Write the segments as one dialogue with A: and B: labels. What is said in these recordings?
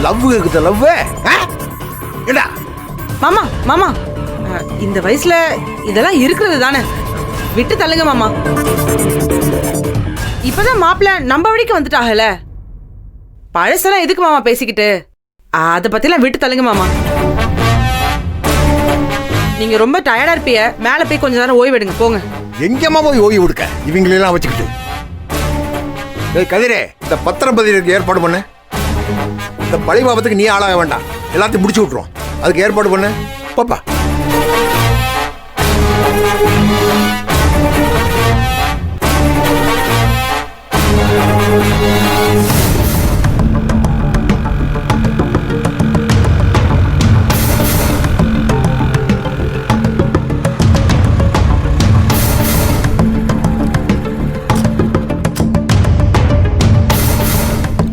A: Love இருக்குது love. ஏடா
B: மாமா மாமா, இந்த வயசுல இதெல்லாம் இருக்கிறது தானே, விட்டு தள்ளுங்க மாமா. இப்பதான் மாப்பிள்ள நம்ம வழிக்கு வந்துட்டாகல, பழசெல்லாம் எதுக்கு மாமா பேசிக்கிட்டு? அத பத்திலாம் விட்டு தள்ளுங்க மாமா. நீங்க ரொம்ப டயர்டா இருப்பீங்க, மேல போய் கொஞ்ச நேரம் ஓய்வு எடுங்க போங்க.
A: எங்கம்மா போய் ஓய்வு எடுக்க இவங்களெல்லாம் வச்சுக்கிட்டு? டேய் கதிரே, இந்த பத்திரப்பதிவுக்கு ஏற்பாடு பண்ணு. இந்த பழி பாபத்துக்கு நீ ஆளாக வேண்டாம், எல்லாத்தையும் முடிச்சு விட்டுருவோம். அதுக்கு ஏற்பாடு பண்ணு பாப்பா.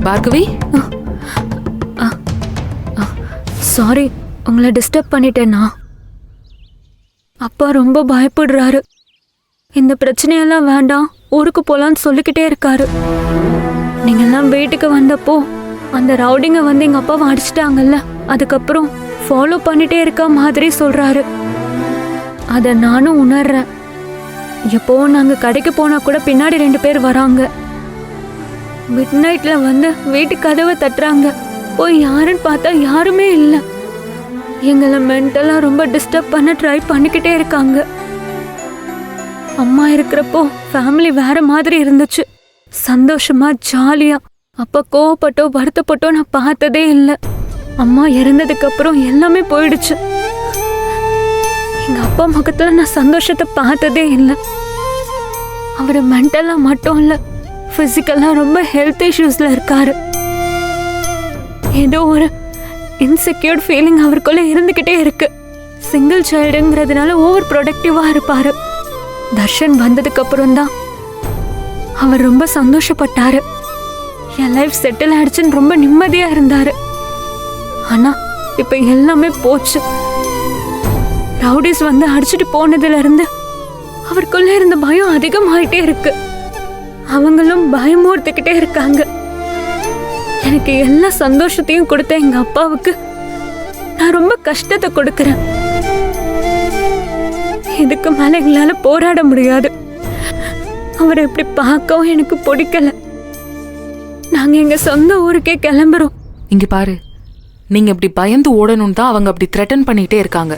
C: பார்கவி,
D: சாரி உங்களை டிஸ்டர்ப் பண்ணிட்டேன்னா. அப்பா ரொம்ப பயப்படுறாரு. இந்த பிரச்சனையெல்லாம் வேண்டாம், ஊருக்கு போலான்னு சொல்லிக்கிட்டே இருக்காரு. நீங்கெல்லாம் வீட்டுக்கு வந்தப்போ அந்த ரவுடிங்க வந்து எங்க அப்பாவை அடிச்சிட்டாங்கல்ல, அதுக்கப்புறம் ஃபாலோ பண்ணிட்டே இருக்க மாதிரி சொல்றாரு. அத நானும் உணர்றேன். எப்போ நாங்க கடைக்கு போனா கூட பின்னாடி 2 பேர் வராங்க. மிட் நைட்ல வந்து வீட்டு கதவை தட்டுறாங்க. போய் யாருன்னு பார்த்தா யாருமே இல்லை. எங்களை மென்டலா ரொம்ப டிஸ்டர்ப் பண்ண ட்ரை பண்ணிக்கிட்டே இருக்காங்க. அம்மா இருக்கிறப்போ ஃபேமிலி வேற மாதிரி இருந்துச்சு, சந்தோஷமா ஜாலியா. அப்ப கோவப்பட்டோ வருத்தப்பட்டோ நான் பார்த்ததே இல்லை. அம்மா இறந்ததுக்கு அப்புறம் எல்லாமே போயிடுச்சு. எங்க அப்பா முகத்துல நான் சந்தோஷத்தை பார்த்ததே இல்லை. அவரு மென்டலா மட்டும் இல்லை, பிசிக்கலா ரொம்ப ஹெல்த் இஷ்யூஸ்ல இருக்காரு. ஏதோ ஒரு இன்செக்யூர்ட் ஃபீலிங் அவருக்குள்ள இருந்துகிட்டே இருக்கு. சிங்கிள் சைல்டுங்கிறதுனால ஓவர் ப்ரொடக்டிவா இருப்பாரு. தர்ஷன் வந்ததுக்கு அப்புறம் தான் அவர் ரொம்ப சந்தோஷப்பட்டாரு. என் லைஃப் செட்டில் ஆயிடுச்சுன்னு ரொம்ப நிம்மதியா இருந்தாரு. ஆனா இப்ப எல்லாமே போச்சு. ரவுடிஸ் வந்து அடிச்சுட்டு போனதுல இருந்து அவருக்குள்ள இருந்த பயம் அதிகமாயிட்டே இருக்கு. அவங்களும் பயமூர்த்திக்கிட்டே இருக்காங்க. எனக்கு எல்லா சந்தோஷத்தையும் கொடுத்த எங்க அப்பாவுக்கு நான் ரொம்ப கஷ்டத்தை கொடுக்கறேன். இதுக்கு மேல எங்களால போராட முடியாது. அவரை இப்படி பார்க்கவும் எனக்கு பிடிக்கல. நாங்க எங்க சொந்த ஊருக்கே கிளம்புறோம்.
C: இங்க பாரு, நீங்க இப்படி பயந்து ஓடணும் தான் அவங்க அப்படி த்ரெட்டன் பண்ணிட்டே இருக்காங்க.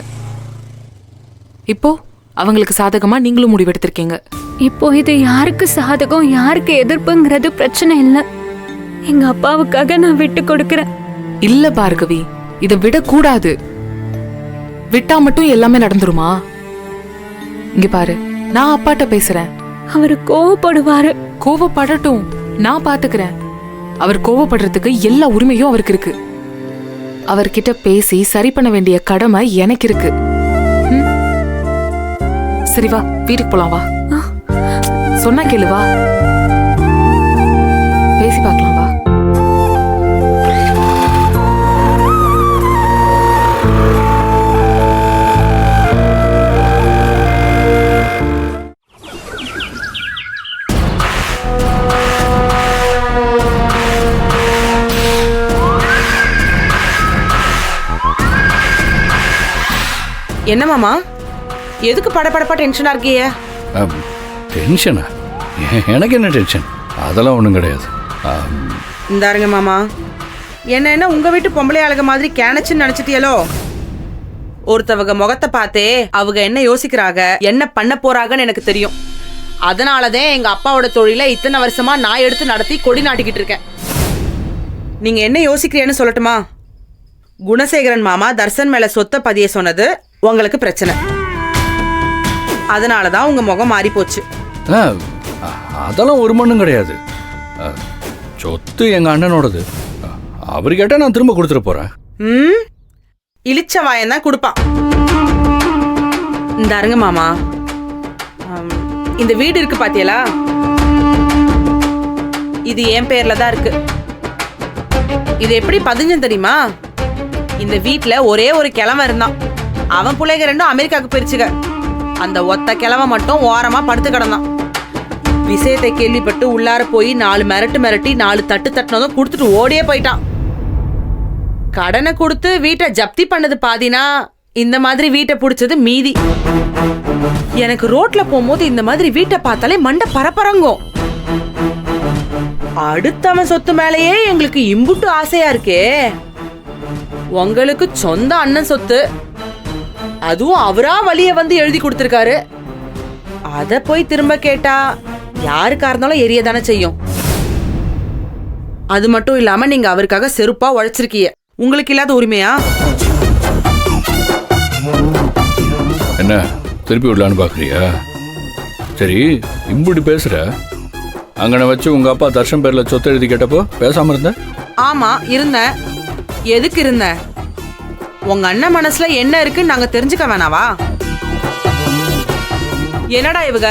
C: இப்போ அவங்களுக்கு சாதகமா நீங்களும் முடிவெடுத்திருக்கீங்க.
D: இப்போ இது யாருக்கு சாதகம் யாருக்கு எதிர்ப்புங்கிறது பிரச்சனை இல்லை. எங்க அப்பாவுக்காக நான் விட்டு கொடுக்கறேன்.
C: இல்ல பார்கவி, இத விடக்கூடாது. விட்டா மட்டும் எல்லாமே நடந்துருமா? இங்க பாரு, நான் அப்பாட்ட பேசுறேன்.
D: அவரு கோவப்படுவாரு.
C: கோவப்படட்டும், நான் பாத்துக்கிறேன். அவர் கோவப்படுறதுக்கு எல்லா உரிமையும் அவருக்கு இருக்கு. அவர்கிட்ட பேசி சரி பண்ண வேண்டிய கடமை எனக்கு இருக்கு. சரி வா, வீட்டுக்கு போலாம் வா. சொன்னா கேளு வா, பேசி பார்க்கலாம் வா.
B: என்ன மாமா, எதுக்கு படபடப்பா டென்ஷனா இருக்கீங்க?
E: டென்ஷனா? எனக்கு என்ன டென்ஷன்? அதெல்லாம் ஒன்றும் கிடையாது.
B: இந்தாருங்க மாமா, என்ன உங்க வீட்டு பொம்பளை ஆளுக மாதிரி கேனச்சுன்னு நினைச்சிட்டியலோ? ஒருத்தவங்க முகத்தை பார்த்தே அவங்க என்ன யோசிக்கிறாங்க, என்ன பண்ண போறாங்கன்னு எனக்கு தெரியும். அதனாலதான் எங்க அப்பாவோட தொழில இத்தனை வருஷமா நான் எடுத்து நடத்தி கொடி நாட்டிக்கிட்டு இருக்கேன். நீங்க என்ன யோசிக்கிறீன்னு சொல்லட்டுமா? குணசேகரன் மாமா தர்சன் மேல சொத்தை பதிய சொன்னது உங்களுக்கு பிரச்சனை. அதனாலதான் உங்க முகம் மாறி போச்சு.
E: அதெல்லாம் ஒரு மண்ணும் கிடையாது. சொத்து எங்க அண்ணனோடது. அவரு கேட்டா நான் திரும்ப கொடுத்துட்டு போறேன்.
B: இளிச்ச வாயன் தான் கொடுப்பான். இந்த அருங்க மாமா, இந்த வீடு இருக்கு பாத்தியலா, இது என் பேர்ல தான் இருக்கு. இது எப்படி பதிஞ்சு தெரியுமா? இந்த வீட்டுல ஒரே ஒரு கிழவன் இருந்தான். அவன் பிள்ளைங்க 2 அமெரிக்காவுக்கு போயிருச்சுங்க. அந்த ஒத்த கிழவன் மட்டும் ஓரமா படுத்து கிடந்தான். விஷயத்தை கேள்விப்பட்டு உள்ளார போய் 4 மிரட்டி 4 தட்டு தட்டினதும் கொடுத்துட்டு ஓடியே போயிட்டான். கடனை கொடுத்து வீட்டை ஜப்தி பண்ணது பாதினா இந்த மாதிரி வீட்டை புடிச்சது மீதி. எனக்கு ரோட்ல போகும்போது இந்த மாதிரி வீட்டை பார்த்தாலே மண்டை பரபரங்கும். அடுத்தவன் சொத்து மேலேயே எங்களுக்கு இம்புட்டு ஆசையா இருக்கே. உங்களுக்கு சொந்த அண்ணன் சொத்து, அதுவும் அவரா வழிய வந்து எழுதி கொடுத்திருக்காரு. அத போய் திரும்ப கேட்டா யாருக்கா இருந்தாலும் எரியதானே செய்யும். அது மட்டும் இல்லாம நீங்க அவருக்காக செருப்பா உழைச்சிருக்கீங்க. உங்களுக்கு இல்லாத உரிமையா?
E: என்ன திருப்பி விடலான்னு பாக்குறியா? சரி, இம்புடி பேசுற. அங்கன வச்சு உங்க அப்பா தர்ஷன் பேர்ல சொத்து எழுதி கேட்டப்போ பேசாம இருந்த?
B: ஆமா இருந்தேன். எதுக்கு இருந்த? உங்க அண்ணன் மனசுல என்ன இருக்குன்னு நாங்க தெரிஞ்சுக்க வேணாவா? என்னடா இவங்க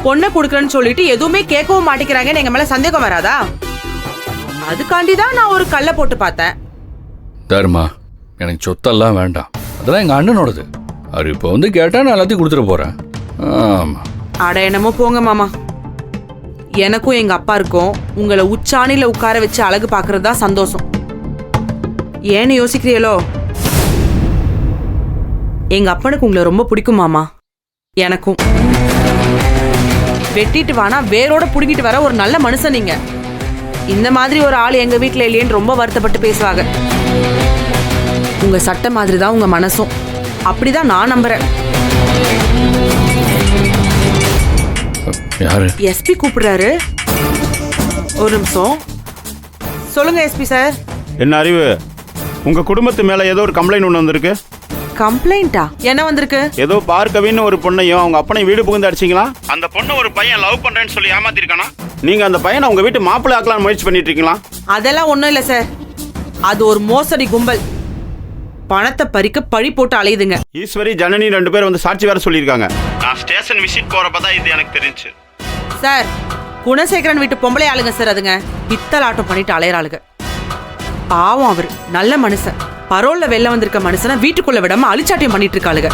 B: பொண்ணை கொடுக்கறேன்னு சொல்லிட்டு எதுவுமே கேட்கவும் மாட்டேங்கிறாங்கன்னு எங்க மேல சந்தேகம் வராதா? அதுக்காண்டிதான் நான் ஒரு கல்லை போட்டு பார்த்தேன்.
E: தர்மா, எனக்கு சொத்தெல்லாம் வேண்டாம். அதெல்லாம் எங்க அண்ணனோடது. அவர் இப்போ வந்து கேட்டா நான் எல்லாத்தையும் கொடுத்துட போறேன். ஆமா.
B: அட என்னமோ போங்க மாமா. எனக்கும் எங்க அப்பா இருக்கும் உங்களை உச்சாணியில உட்கார வச்சு அழகு பாக்குறது தான் சந்தோஷம். ஏன்னு யோசிக்கிறீங்களோ? எங்க அப்பனுக்கு உங்களை ரொம்ப பிடிக்கும் மாமா. எனக்கும். வெட்டிட்டு வானா வேரோட புடுங்கிட்டு வர ஒரு நல்ல மனுஷன் நீங்க. இந்த மாதிரி ஒரு ஆள் எங்க வீட்டுல இல்லையேன்னு ரொம்ப வருத்தப்பட்டு பேசுவாங்க. உங்க சட்டை மாதிரி தான் உங்க மனசும். அப்படிதான் நான் நம்புறேன்.
E: யாரு?
B: எஸ்பி கூப்பிடுறாரு. ஒரு நிமிஷம். சொல்லுங்க எஸ்பி சார்.
F: என்ன அறிவு, உங்க குடும்பத்து மேல ஏதோ ஒரு கம்ப்ளைண்ட் ஒன்று வந்திருக்கு.
B: கம்ப்ளைண்டா? என்ன வந்திருக்கு?
F: ஏதோ பார்கவின்னு ஒரு பொண்ணையும் அவங்க அப்பனையும் வீடு புகுந்து அடிச்சிங்களா? அந்த பொண்ணு ஒரு பையன் லவ் பண்றேன்னு சொல்லி ஏமாத்திருக்கானா? நீங்க அந்த பையனை உங்க வீட்டு மாப்பிள்ளை ஆக்கலாம் முயற்சி பண்ணிட்டு இருக்கீங்களா?
B: அதெல்லாம் ஒண்ணும் இல்ல சார். அது ஒரு மோசடி கும்பல். பணத்தை பறிக்க பழி போட்டு அலையுதுங்க.
F: ஈஸ்வரி ஜனனி 2 பேர் வந்து சாட்சி வேற சொல்லியிருக்காங்க. நான் ஸ்டேஷன் விசிட் போறப்பதான் இது எனக்கு தெரிஞ்சு.
B: சார், குணசேகரன் வீட்டு பொம்பளை ஆளுங்க சார். அதுங்க பித்தலாட்டம் பண்ணிட்டு அலையறாளுங்க. பாவம், அவரு நல்ல மனுஷன். பரோல்ல வெளில வந்திருக்க மனுஷனை வீட்டுக்குள்ள விடாம அழிச்சாட்டியம் பண்ணிட்டு இருக்காளுங்க.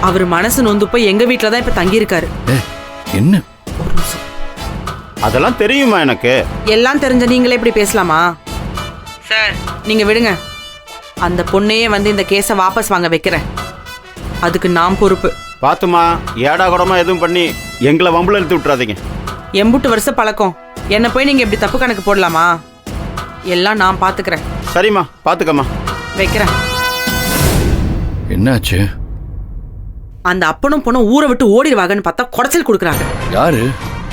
B: அவரு மனசு நொந்து போய் எங்க வீட்டுல தான் இப்ப தங்கி இருக்காரு.
E: என்ன?
F: அதெல்லாம் தெரியுமா எனக்கு?
B: எல்லாம் தெரிஞ்ச நீங்களே இப்படி பேசலாமா சார்? நீங்க விடுங்க. அந்த பொண்ணையே வந்து இந்த கேஸை வாபஸ் வாங்க வைக்கிறேன். அதுக்கு நான் பொறுப்பு.
F: பாத்துமா, ஏடா கூடமா எதுவும் பண்ணி எங்களை வம்புல இழுத்து விட்டுறாதீங்க.
B: எம்புட்டு வருஷ பழக்கம் என்ன போய் நீங்க இப்படி தப்பு கணக்கு போடலாமா? எல்லாம் நான் பாத்துக்கிறேன்.
F: சரிம்மா, பாத்துக்கம்மா.
B: வைக்கிறேன்.
E: என்னாச்சு?
B: அந்த அப்பனும் பொண்ணும் ஊரை விட்டு ஓடிடுவாங்கன்னு பார்த்தா குடைச்சல் கொடுக்குறாங்க.
E: யாரு?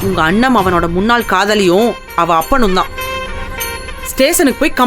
B: உங்க அண்ணன் அவனோட முன்னாள் காதலியும் அவ அப்பனும் தான். ஸ்டேஷனுக்கு போய்